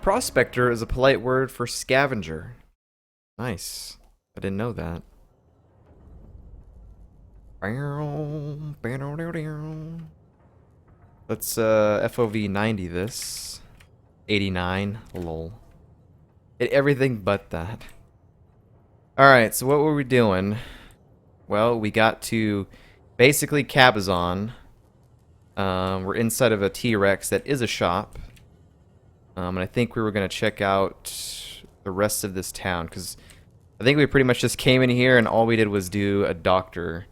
Prospector is a polite word for scavenger. Nice. I didn't know that. Let's FOV 90 this. 89. Lol. Hit everything but that. Alright, so what were we doing? Well, we got to basically Cabazon. We're inside of a T-Rex that is a shop. And I think we were going to check out the rest of this town, because I think we pretty much just came in here and all we did was do a doctor,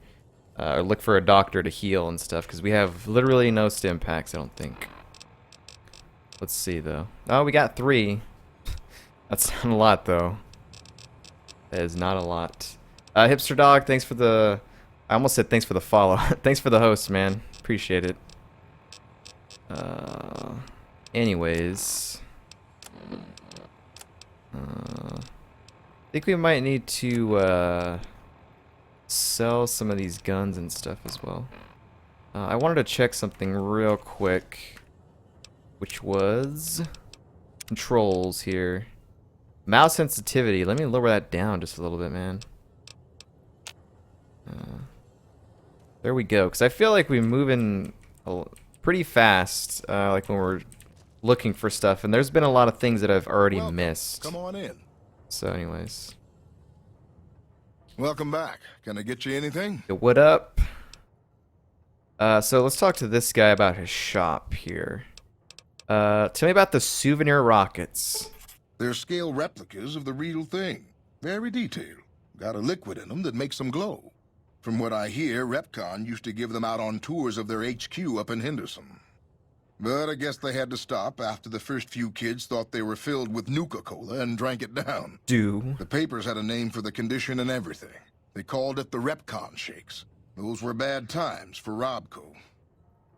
or look for a doctor to heal and stuff, because we have literally no stim packs, I don't think. Let's see, though. Oh, we got 3. That's not a lot, though. That is not a lot. Hipster Dog, thanks for the... I almost said thanks for the follow. Thanks for the host, man. Appreciate it. Anyways... I think we might need to sell some of these guns and stuff as well. I wanted to check something real quick, which was controls here. Mouse sensitivity. Let me lower that down just a little bit, man. There we go. Because I feel like we're moving pretty fast, like when we're looking for stuff, and there's been a lot of things that I've already missed. Come on in. So anyways. Welcome back. Can I get you anything? Yo, what up? So let's talk to this guy about his shop here. Tell me about the souvenir rockets. They're scale replicas of the real thing. Very detailed. Got a liquid in them that makes them glow. From what I hear, Repcon used to give them out on tours of their HQ up in Henderson. But I guess they had to stop after the first few kids thought they were filled with Nuka-Cola and drank it down. The papers had a name for the condition and everything. They called it the Repcon Shakes. Those were bad times for Robco.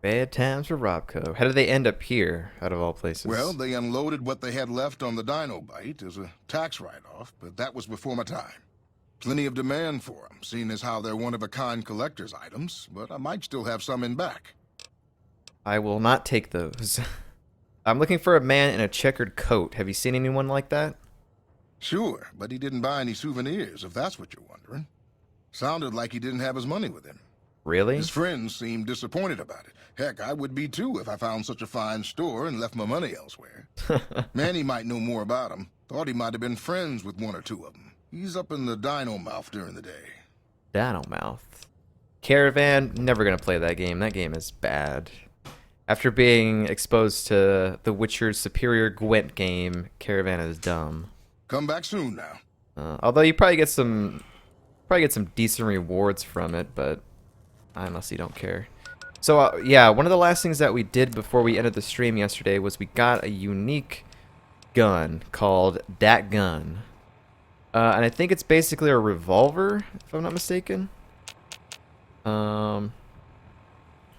Bad times for Robco. How did they end up here, out of all places? Well, they unloaded what they had left on the Dinobite as a tax write-off, but that was before my time. Plenty of demand for them, seeing as how they're one-of-a-kind collector's items, but I might still have some in back. I will not take those. I'm looking for a man in a checkered coat. Have you seen anyone like that? Sure, but he didn't buy any souvenirs, if that's what you're wondering. Sounded like he didn't have his money with him. Really? His friends seemed disappointed about it. Heck, I would be too if I found such a fine store and left my money elsewhere. Manny might know more about him. Thought he might have been friends with 1 or 2 of them. He's up in the Dino Mouth during the day. Dino Mouth. Caravan, never gonna play that game. That game is bad. After being exposed to The Witcher's superior Gwent game, Caravan is dumb. Come back soon now. Although you probably get some decent rewards from it, but I honestly don't care. So yeah, one of the last things that we did before we ended the stream yesterday was we got a unique gun called Dat Gun. And I think it's basically a revolver, if I'm not mistaken.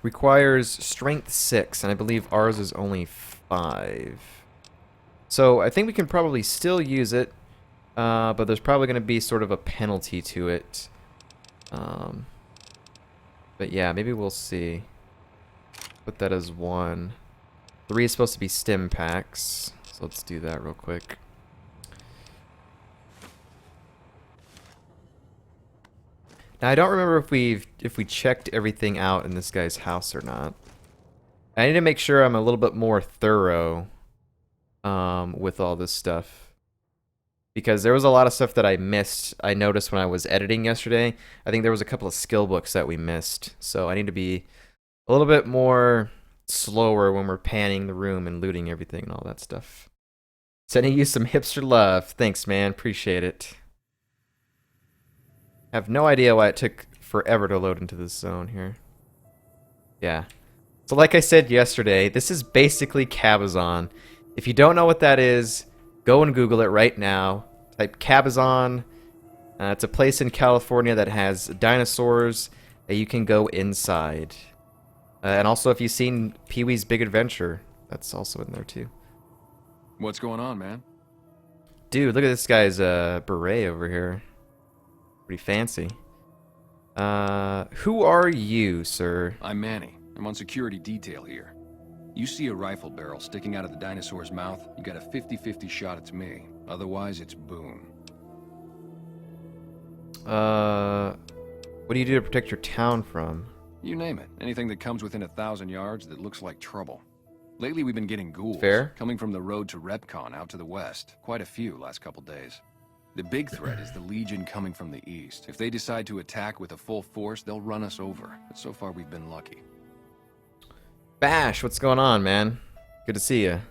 Requires strength 6, and I believe ours is only 5. So I think we can probably still use it, but there's probably going to be sort of a penalty to it. But yeah, maybe we'll see. Put that as 1. 3 is supposed to be stim packs, so let's do that real quick. Now, I don't remember if we checked everything out in this guy's house or not. I need to make sure I'm a little bit more thorough with all this stuff, because there was a lot of stuff that I missed. I noticed when I was editing yesterday. I think there was a couple of skill books that we missed, so I need to be a little bit more slower when we're panning the room and looting everything and all that stuff. Sending you some hipster love. Thanks, man. Appreciate it. I have no idea why it took forever to load into this zone here. Yeah. So like I said yesterday, this is basically Cabazon. If you don't know what that is, go and Google it right now. Type Cabazon. It's a place in California that has dinosaurs that you can go inside. And also, if you've seen Pee-wee's Big Adventure, that's also in there too. What's going on, man? Dude, look at this guy's beret over here. Pretty fancy. Who are you, sir? I'm Manny. I'm on security detail here. You see a rifle barrel sticking out of the dinosaur's mouth, you got a 50-50 shot it's me. Otherwise, it's Boone. What do you do to protect your town from? You name it. Anything that comes within 1,000 yards that looks like trouble. Lately, we've been getting ghouls. Fair. Coming from the road to Repcon out to the west. Quite a few last couple days. The big threat is the Legion coming from the east. If they decide to attack with a full force, they'll run us over. But so far, we've been lucky. Bash, what's going on, man? Good to see you.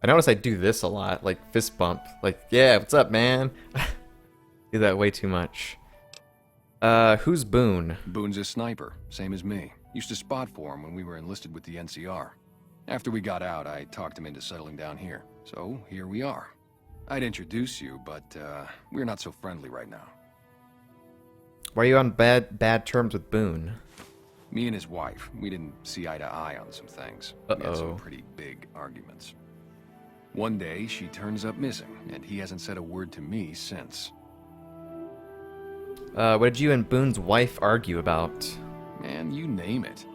I notice I do this a lot, like fist bump. Like, yeah, what's up, man? Do that way too much. Who's Boone? Boone's a sniper, same as me. Used to spot for him when we were enlisted with the NCR. After we got out, I talked him into settling down here. So, here we are. I'd introduce you, but, we're not so friendly right now. Why are you on bad terms with Boone? Me and his wife, we didn't see eye to eye on some things. We had some Uh-oh. pretty big arguments. One day, she turns up missing, and he hasn't said a word to me since. What did you and Boone's wife argue about? Man, you name it.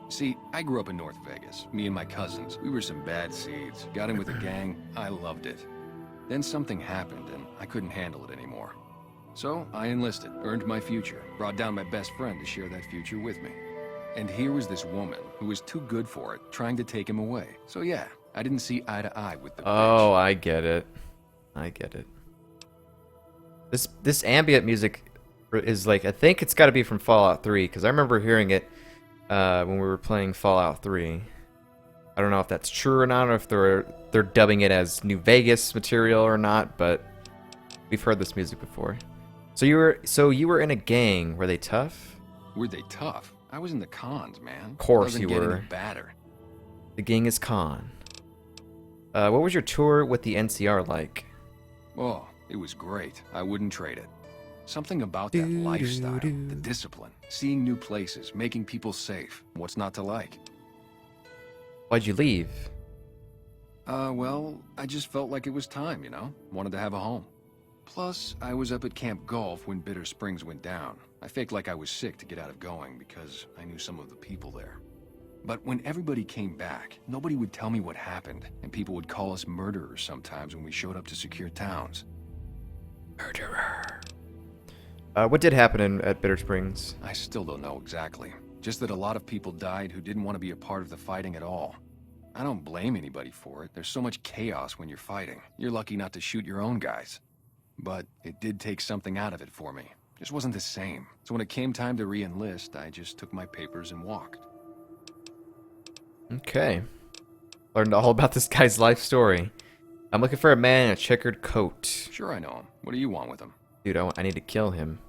See, I grew up in North Vegas. Me and my cousins, we were some bad seeds. Got in with a gang, I loved it. Then something happened, and I couldn't handle it anymore. So, I enlisted, earned my future, brought down my best friend to share that future with me. And here was this woman, who was too good for it, trying to take him away. So yeah, I didn't see eye to eye with the Oh, bitch. I get it. I get it. This ambient music is like, I think it's got to be from Fallout 3, because I remember hearing it when we were playing Fallout 3. I don't know if that's true or not, or if they're dubbing it as New Vegas material or not, but we've heard this music before. So you were in a gang. Were they tough? Were they tough? I was in the cons, man. Of course Doesn't you get were. any badder. The gang is con. What was your tour with the NCR like? Oh, it was great. I wouldn't trade it. Something about that lifestyle, the discipline, seeing new places, making people safe. What's not to like? Why'd you leave? Well, I just felt like it was time, you know? Wanted to have a home. Plus, I was up at Camp Golf when Bitter Springs went down. I faked like I was sick to get out of going because I knew some of the people there. But when everybody came back, nobody would tell me what happened, and people would call us murderers sometimes when we showed up to secure towns. Murderer. What did happen at Bitter Springs? I still don't know exactly. Just that a lot of people died who didn't want to be a part of the fighting at all. I don't blame anybody for it. There's so much chaos when you're fighting. You're lucky not to shoot your own guys. But it did take something out of it for me. Just wasn't the same. So when it came time to re-enlist, I just took my papers and walked. Okay. Learned all about this guy's life story. I'm looking for a man in a checkered coat. Sure, I know him. What do you want with him? Dude, I need to kill him.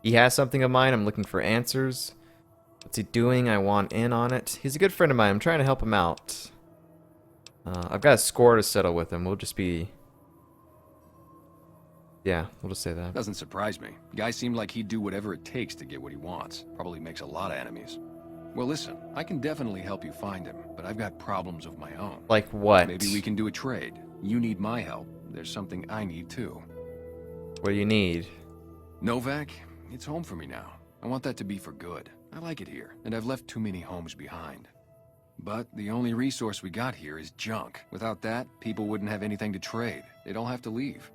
He has something of mine. I'm looking for answers. What's he doing? I want in on it. He's a good friend of mine. I'm trying to help him out. I've got a score to settle with him. We'll just be... Yeah, we'll just say that. Doesn't surprise me. Guy seemed like he'd do whatever it takes to get what he wants. Probably makes a lot of enemies. Well, listen, I can definitely help you find him, but I've got problems of my own. Like what? Maybe we can do a trade. You need my help. There's something I need too. What do you need? Novac, it's home for me now. I want that to be for good. I like it here, and I've left too many homes behind. But the only resource we got here is junk. Without that, people wouldn't have anything to trade. They'd all have to leave.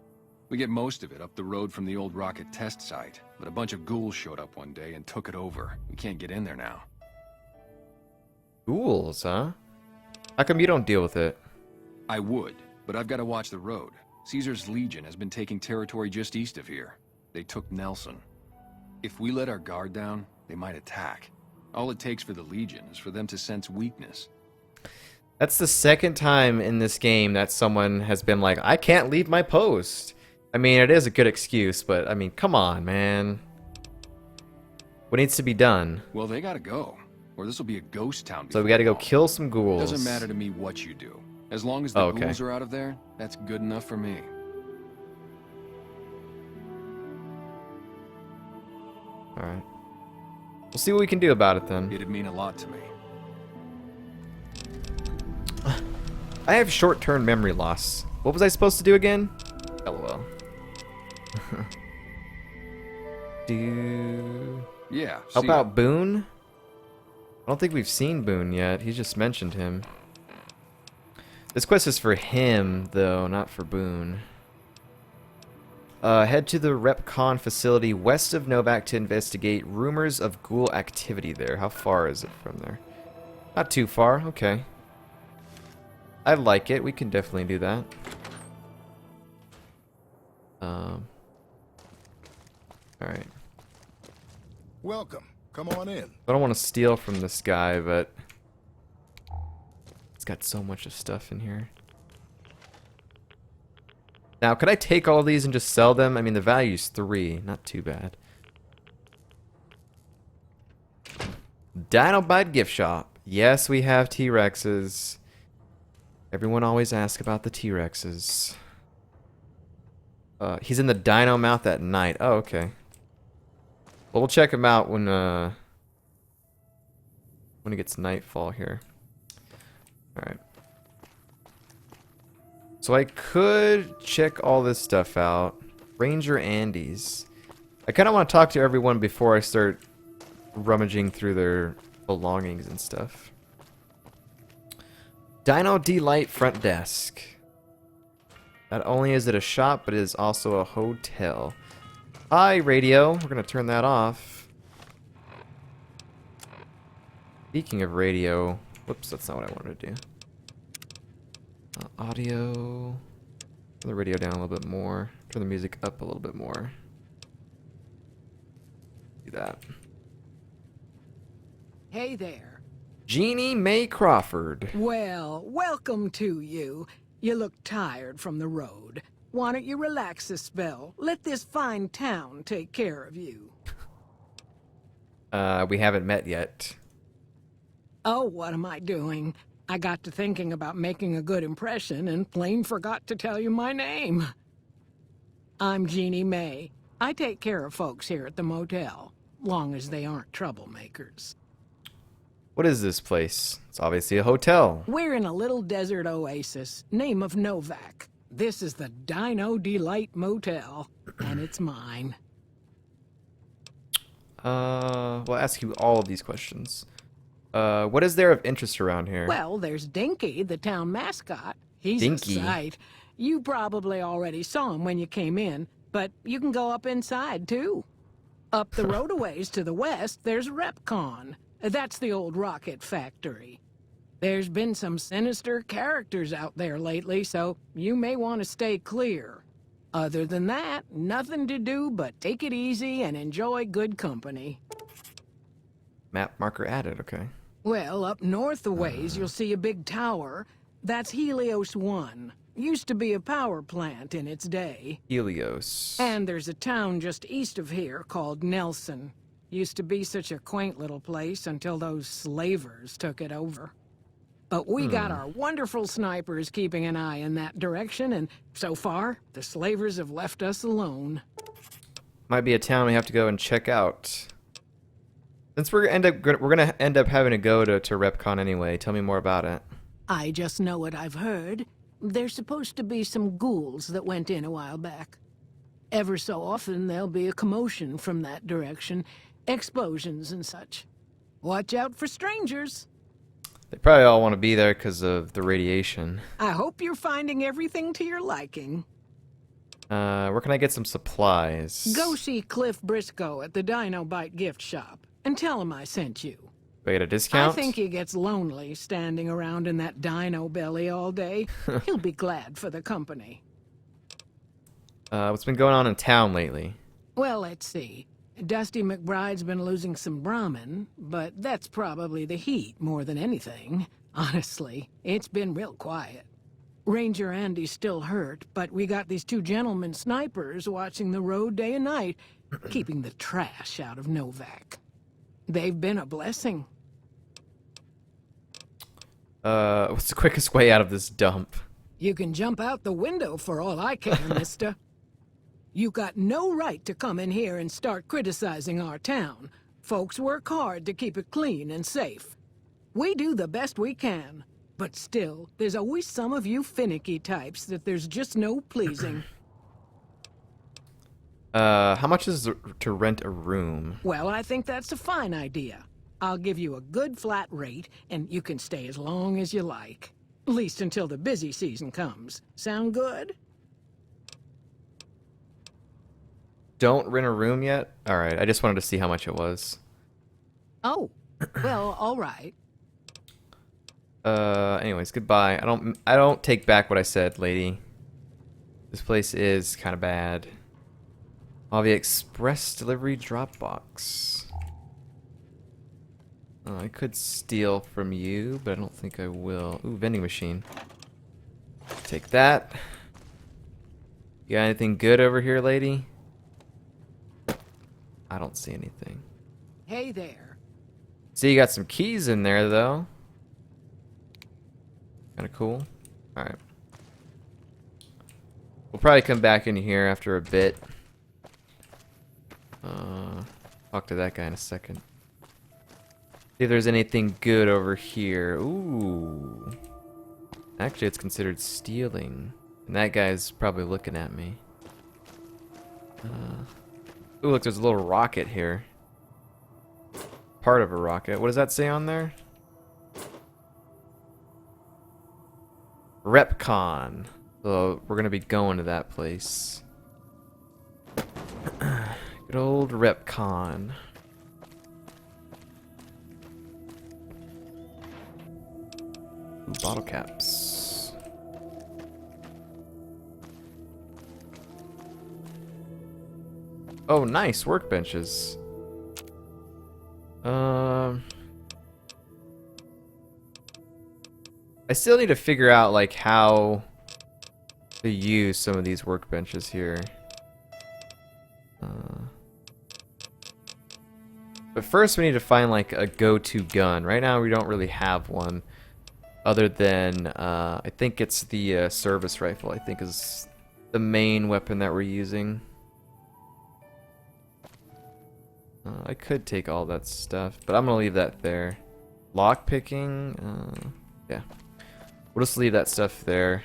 We get most of it up the road from the old rocket test site, but a bunch of ghouls showed up one day and took it over. We can't get in there now. Ghouls, huh? How come you don't deal with it? I would, but I've got to watch the road. Caesar's Legion has been taking territory just east of here. They took Nelson. If we let our guard down, they might attack. All it takes for the Legion is for them to sense weakness. That's the second time in this game that someone has been like, I can't leave my post. I mean, it is a good excuse, but I mean, come on, man. What needs to be done? Well, they gotta go, or this will be a ghost town. So we before gotta go long. kill some ghouls. Doesn't matter to me what you do. As long as the Okay. ghouls are out of there, that's good enough for me. Alright. We'll see what we can do about it then. It'd mean a lot to me. I have short-term memory loss. What was I supposed to do again? LOL. Yeah. Help see ya. out Boone? I don't think we've seen Boone yet. He just mentioned him. This quest is for him, though, not for Boone. Head to the RepCon facility west of Novac to investigate rumors of ghoul activity there. How far is it from there? Not too far. Okay. I like it. We can definitely do that. Alright. Welcome. Come on in. I don't want to steal from this guy, but it's got so much of stuff in here. Now, could I take all these and just sell them? I mean, the value's 3. Not too bad. Dinobite gift shop. Yes, we have T-Rexes. Everyone always asks about the T-Rexes. He's in the dino mouth at night. Oh, okay. Well, we'll check him out when it gets nightfall here. Alright. So I could check all this stuff out. Ranger Andy's. I kind of want to talk to everyone before I start rummaging through their belongings and stuff. Dino Delight front desk. Not only is it a shop, but it is also a hotel. Hi, radio. We're going to turn that off. Speaking of radio... Whoops, that's not what I wanted to do. Audio... Turn the radio down a little bit more. Turn the music up a little bit more. Do that. Hey there. Jeannie Mae Crawford. Well, welcome to you. You look tired from the road. Why don't you relax a spell? Let this fine town take care of you. We haven't met yet. Oh, what am I doing? I got to thinking about making a good impression and plain forgot to tell you my name. I'm Jeannie Mae. I take care of folks here at the motel, long as they aren't troublemakers. What is this place? It's obviously a hotel. We're in a little desert oasis, name of Novac. This is the Dino Delight Motel, and it's mine. We'll ask you all of these questions. What is there of interest around here? Well, there's Dinky, the town mascot. He's Dinky. a sight. You probably already saw him when you came in, but you can go up inside, too. Up the road a ways to the west, there's RepCon. That's the old rocket factory. There's been some sinister characters out there lately, so you may want to stay clear. Other than that, nothing to do but take it easy and enjoy good company. Map marker added, okay. Well, up north a ways, you'll see a big tower. That's Helios 1. Used to be a power plant in its day. Helios. And there's a town just east of here called Nelson. Used to be such a quaint little place until those slavers took it over. But we got our wonderful snipers keeping an eye in that direction, and so far, the slavers have left us alone. Might be a town we have to go and check out. Since we're gonna end up having to go to RepCon anyway, tell me more about it. I just know what I've heard. There's supposed to be some ghouls that went in a while back. Ever so often, there'll be a commotion from that direction. Explosions and such. Watch out for strangers. They probably all want to be there because of the radiation. I hope you're finding everything to your liking. Where can I get some supplies? Go see Cliff Briscoe at the Dinobite gift shop and tell him I sent you. Do I get a discount? I think he gets lonely standing around in that dino belly all day. He'll be glad for the company. What's been going on in town lately? Well, let's see. Dusty McBride's been losing some Brahmin, but that's probably the heat more than anything. Honestly, it's been real quiet. Ranger Andy's still hurt, but we got these two gentlemen snipers watching the road day and night, keeping the trash out of Novac. They've been a blessing. What's the quickest way out of this dump? You can jump out the window for all I care, mister. You got no right to come in here and start criticizing our town. Folks work hard to keep it clean and safe. We do the best we can, but still, there's always some of you finicky types that there's just no pleasing. How much is to rent a room? Well, I think that's a fine idea. I'll give you a good flat rate, and you can stay as long as you like. least until the busy season comes. Sound good? Don't rent a room yet? Alright, I just wanted to see how much it was. Oh, well, all right. Anyways, goodbye. I don't take back what I said, lady. This place is kind of bad. Hobby Express delivery drop box. I could steal from you, but I don't think I will. Ooh, vending machine. Take that. You got anything good over here, lady? I don't see anything. Hey there. See, you got some keys in there, though. Kind of cool. Alright. We'll probably come back in here after a bit. Talk to that guy in a second. See if there's anything good over here. Ooh. Actually, it's considered stealing. And that guy's probably looking at me. Ooh, look, there's a little rocket here. Part of a rocket. What does that say on there? RepCon. So we're gonna be going to that place. Good old RepCon. Ooh, bottle caps. Oh, nice workbenches. I still need to figure out like how to use some of these workbenches here. But first we need to find like a go-to gun. Right now we don't really have one other than I think it's the service rifle, I think is the main weapon that we're using. I could take all that stuff, but I'm gonna leave that there. Lock picking, yeah. We'll just leave that stuff there.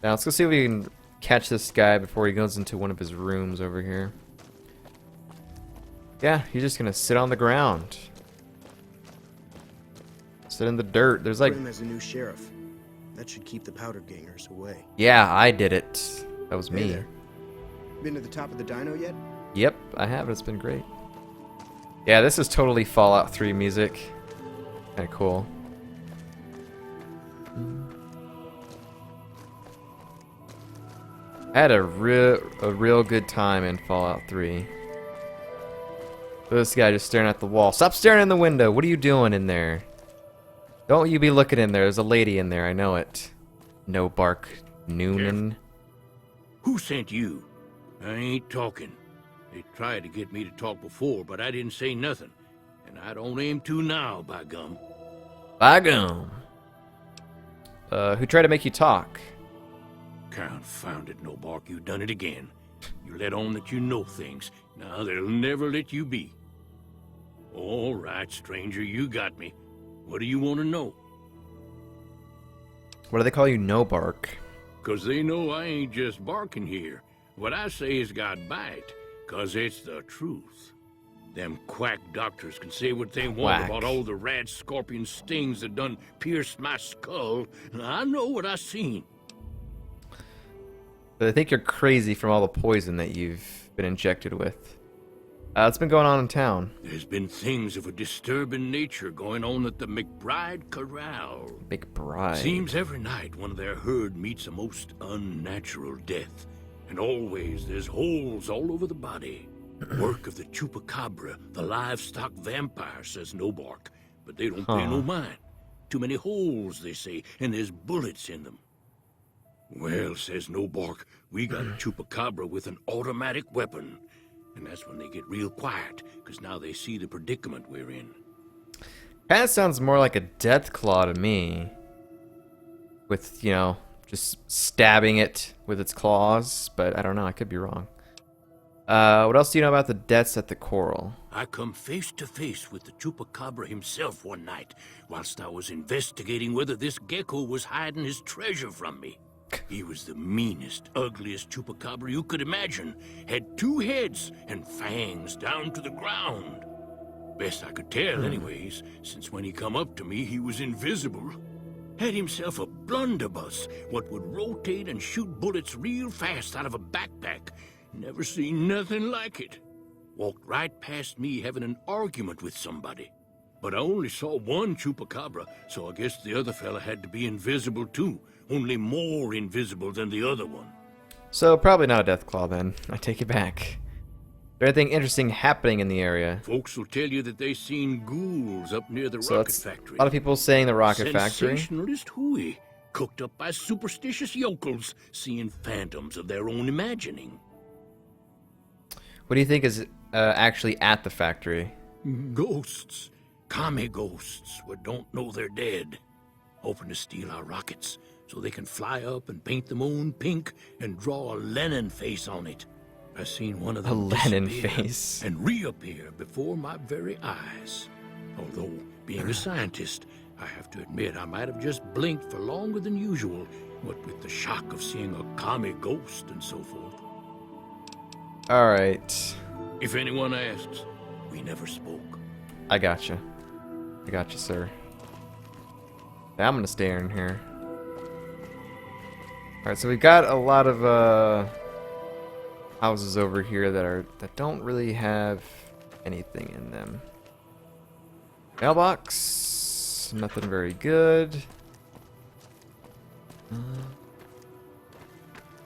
Now let's go see if we can catch this guy before he goes into one of his rooms over here. Yeah, he's just gonna sit on the ground. Sit in the dirt. There's like... Grim has a new sheriff. That should keep the powder gangers away. Yeah, I did it. That was me. Hey there. Been to the top of the dino yet? Yep, I have. It's been great. Yeah, this is totally Fallout 3 music. Kinda cool. I had a real good time in Fallout 3. This guy just staring at the wall. Stop staring in the window. What are you doing in there? Don't you be looking in there. There's a lady in there. I know it. No bark Noonan. Who sent you? I ain't talking. They tried to get me to talk before, but I didn't say nothing. And I don't aim to now, by gum. By gum. Who tried to make you talk? Confound it, Novac, you done it again. You let on that you know things. Now they'll never let you be. All right, stranger, you got me. What do you want to know? What do they call you? No bark. 'Cause they know I ain't just barking here. What I say has got bite, 'cause it's the truth. Them quack doctors can say what they want Quack. about all the rat scorpion stings that done pierced my skull. I know what I seen. But I think you're crazy from all the poison that you've been injected with. What's been going on in town? There's been things of a disturbing nature going on at the McBride Corral. McBride. Seems every night one of their herd meets a most unnatural death. And always there's holes all over the body. Work of the chupacabra, the livestock vampire, says Novac. But they don't pay no mind. Too many holes, they say, and there's bullets in them. Well, says Novac, we got a chupacabra with an automatic weapon. And that's when they get real quiet, because now they see the predicament we're in. Kinda sounds more like a death claw to me. With, you know, just stabbing it with its claws. But I don't know, I could be wrong. What else do you know about the deaths at the Coral? I come face to face with the chupacabra himself one night, whilst I was investigating whether this gecko was hiding his treasure from me. He was the meanest, ugliest chupacabra you could imagine. Had 2 heads and fangs down to the ground. Best I could tell, anyways, since when he come up to me, he was invisible. Had himself a blunderbuss, what would rotate and shoot bullets real fast out of a backpack. Never seen nothing like it. Walked right past me having an argument with somebody. But I only saw one chupacabra, so I guess the other fella had to be invisible too. Only more invisible than the other one. So probably not a Deathclaw then. I take it back. Is there anything interesting happening in the area? Folks will tell you that they seen ghouls up near the So rocket that's factory. a lot of people saying the rocket factory. Sensationalist hooey, cooked up by superstitious yokels, seeing phantoms of their own imagining. What do you think is actually at the factory? Ghosts. Commie ghosts what don't know they're dead. Hoping to steal our rockets so they can fly up and paint them own pink and draw a Lenin face on it. I seen one of them A Lenin disappear face. and reappear before my very eyes. Although, being a scientist, I have to admit I might have just blinked for longer than usual, what with the shock of seeing a commie ghost and so forth. Alright. If anyone asks, we never spoke. I gotcha. I gotcha, sir. I'm gonna stay in here. Alright, so we've got a lot of houses over here that don't really have anything in them. Mailbox, nothing very good.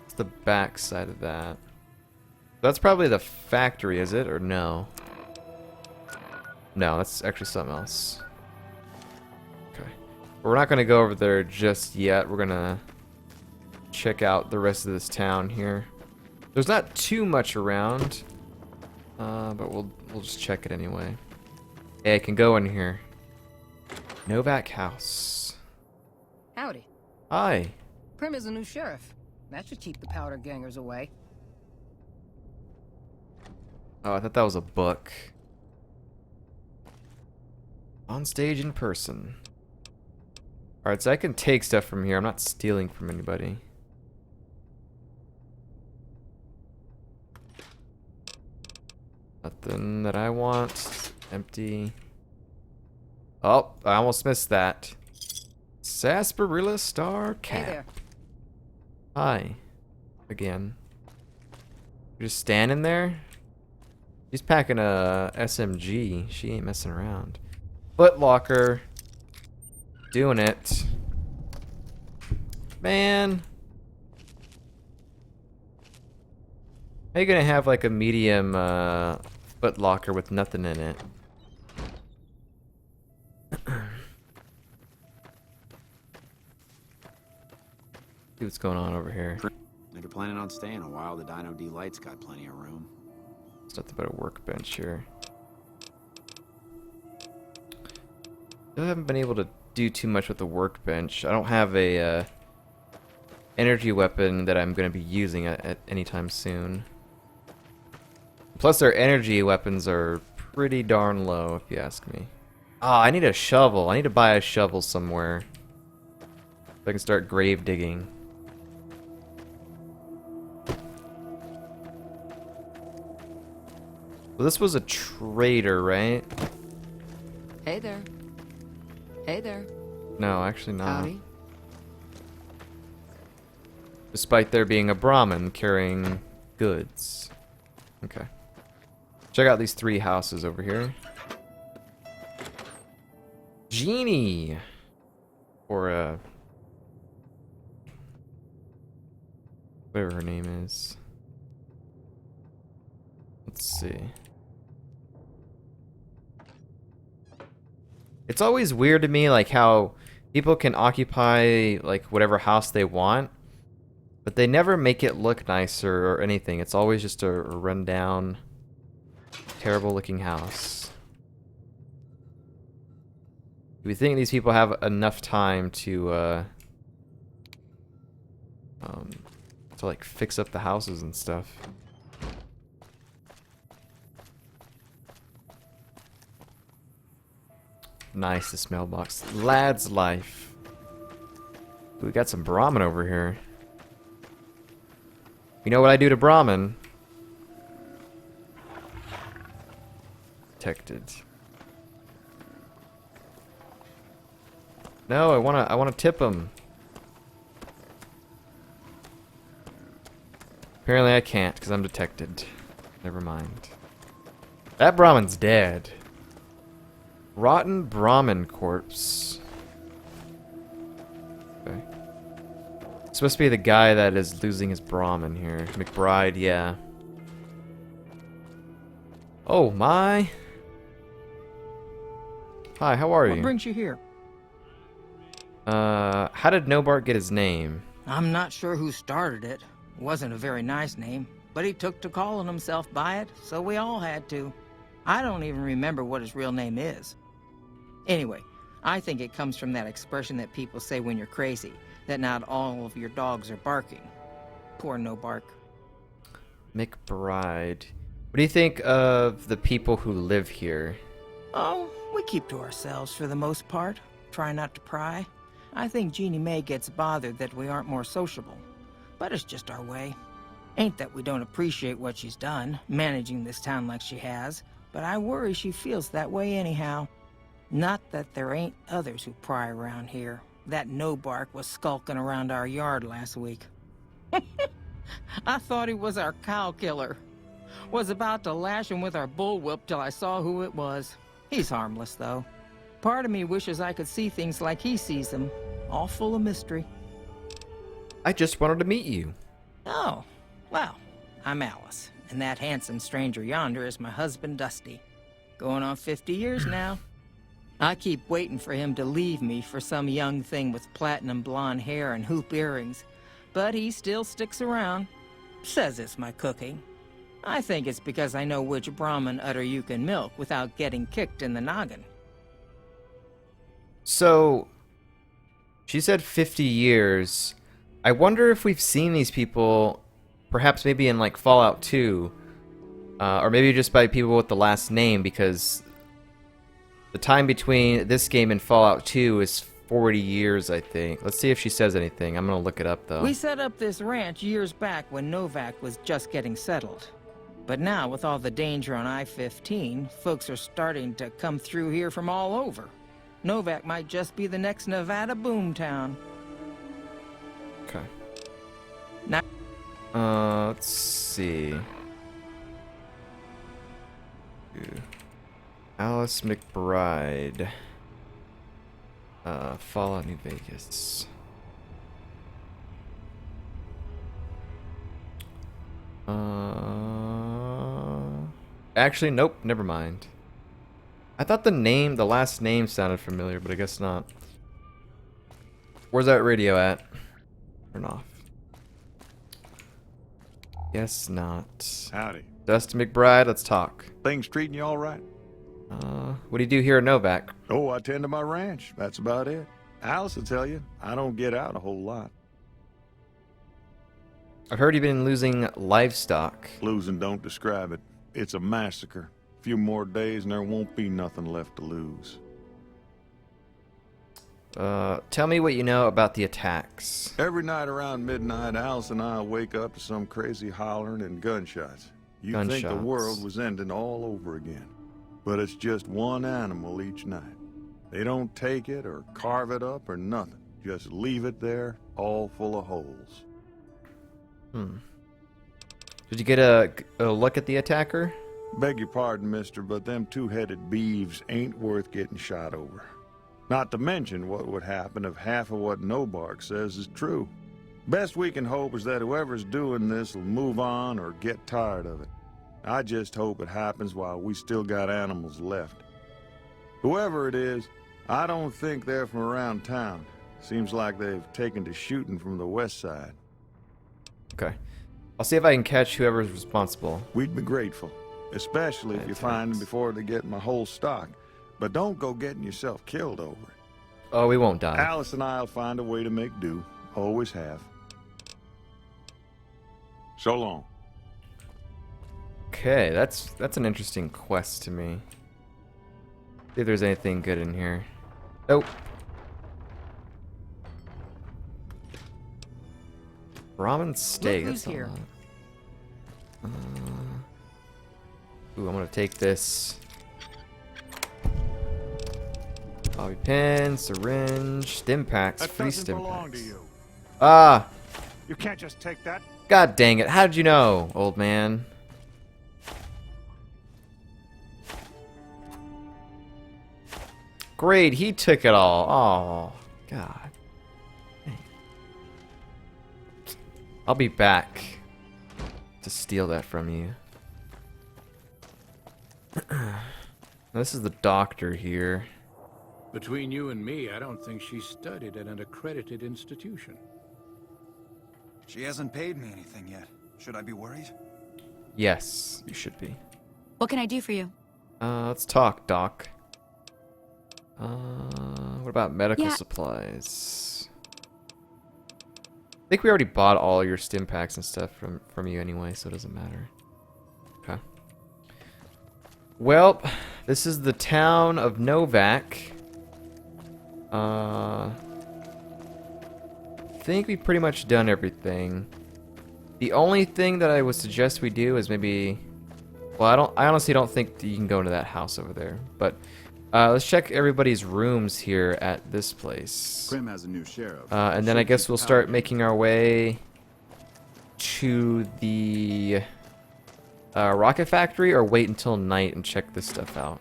It's the back side of that. That's probably the factory, is it? Or no? No, that's actually something else. Okay. We're not going to go over there just yet. We're going to check out the rest of this town here. There's not too much around, but we'll just check it anyway. Hey, I can go in here. Novac house. Howdy. Hi. Prim is a new sheriff. That should keep the powder gangers away. Oh, I thought that was a book. On stage in person. Alright, so I can take stuff from here. I'm not stealing from anybody. Nothing that I want. Empty. Oh, I almost missed that. Sarsaparilla Star Cap. Hey there. Hi. Again. You're just standing there? She's packing a SMG. She ain't messing around. Foot locker. Doing it. Man. How you gonna have like a medium foot locker with nothing in it? See what's going on over here. If you're planning on staying a while, the Dino D-Light's got plenty of room. There's nothing but a workbench here. I haven't been able to do too much with the workbench. I don't have a energy weapon that I'm going to be using at any time soon. Plus, their energy weapons are pretty darn low, if you ask me. Ah, I need a shovel. I need to buy a shovel somewhere so I can start grave digging. Well, this was a trader, right? Hey there. Hey there. No, actually not. Howdy. Despite there being a Brahmin carrying goods. Okay. Check out these 3 houses over here. Genie! Or, whatever her name is. Let's see. It's always weird to me, like, how people can occupy, like, whatever house they want, but they never make it look nicer or anything. It's always just a rundown, terrible-looking house. Do we think these people have enough time to like, fix up the houses and stuff? Nice, this mailbox. Lad's life. We got some Brahmin over here. You know what I do to Brahmin? Protected. No, I wanna tip him. Apparently I can't, because I'm detected. Never mind. That Brahmin's dead. Rotten Brahmin corpse. Okay. It's supposed to be the guy that is losing his Brahmin here. McBride, yeah. Oh my. Hi, how are What you? brings you here? How did Novac get his name? I'm not sure who started it. Wasn't a very nice name, but he took to calling himself by it, so we all had to. I don't even remember what his real name is. Anyway, I think it comes from that expression that people say when you're crazy, that not all of your dogs are barking. Poor Novac. McBride. What do you think of the people who live here? Oh, we keep to ourselves for the most part. Try not to pry. I think Jeannie Mae gets bothered that we aren't more sociable. But it's just our way. Ain't that we don't appreciate what she's done, managing this town like she has, but I worry she feels that way anyhow. Not that there ain't others who pry around here. That Novac was skulking around our yard last week. I thought he was our cow killer. Was about to lash him with our bullwhip till I saw who it was. He's harmless, though. Part of me wishes I could see things like he sees them, all full of mystery. I just wanted to meet you. Oh, well, I'm Alice, and that handsome stranger yonder is my husband, Dusty. Going on 50 years now. I keep waiting for him to leave me for some young thing with platinum blonde hair and hoop earrings, but he still sticks around. Says it's my cooking. I think it's because I know which Brahmin udder you can milk without getting kicked in the noggin. So, she said 50 years. I wonder if we've seen these people, perhaps maybe in like Fallout 2, or maybe just by people with the last name, because the time between this game and Fallout 2 is 40 years, I think. Let's see if she says anything. I'm gonna look it up though. We set up this ranch years back when Novac was just getting settled. But now, with all the danger on I-15, folks are starting to come through here from all over. Novac might just be the next Nevada boomtown. Okay. Now, Let's see. Alice McBride. Fallout New Vegas. Actually, nope, never mind. I thought the last name sounded familiar, but I guess not. Where's that radio at? Turn off. Guess not. Howdy. Dustin McBride, let's talk. Things treating you all right? What do you do here at Novac? Oh, I tend to my ranch. That's about it. Alice will tell you, I don't get out a whole lot. I've heard you've been losing livestock. Losing don't describe it. It's a massacre. A few more days and there won't be nothing left to lose. Tell me what you know about the attacks. Every night around midnight, Alice and I wake up to some crazy hollering and gunshots. You'd think the Gunshots. world was ending all over again. But it's just one animal each night. They don't take it or carve it up or nothing. Just leave it there, all full of holes. Did you get a look at the attacker? Beg your pardon, mister, but them two-headed beeves ain't worth getting shot over. Not to mention what would happen if half of what Novac says is true. Best we can hope is that whoever's doing this will move on or get tired of it. I just hope it happens while we still got animals left. Whoever it is, I don't think they're from around town. Seems like they've taken to shooting from the west side. Okay. I'll see if I can catch whoever's responsible. We'd be grateful, especially if you find them before they get my whole stock. But don't go getting yourself killed over it. Oh, we won't die. Alice and I'll find a way to make do. Always have. So long. Okay, that's an interesting quest to me. See if there's anything good in here. Nope. Ramen steak. Look who's That's a here. lot. Ooh, I'm gonna take this. Bobby pin, syringe, stim packs, That free doesn't stim belong packs. to you. Ah, You can't just take that. god dang it. How did you know, old man? Great, he took it all. Oh, god. Dang. I'll be back to steal that from you. This is the doctor here. Between you and me, I don't think she studied at an accredited institution. She hasn't paid me anything yet. Should I be worried? Yes, you should be. What can I do for you? Let's talk, Doc. What about medical supplies? I think we already bought all your stim packs and stuff from you anyway, so it doesn't matter. Okay. Well, this is the town of Novac. I think we've pretty much done everything. The only thing that I would suggest we do is maybe, well, I honestly don't think that you can go into that house over there, but let's check everybody's rooms here at this place. Krim has a new sheriff. And then I guess we'll start making our way to the rocket factory, or wait until night and check this stuff out.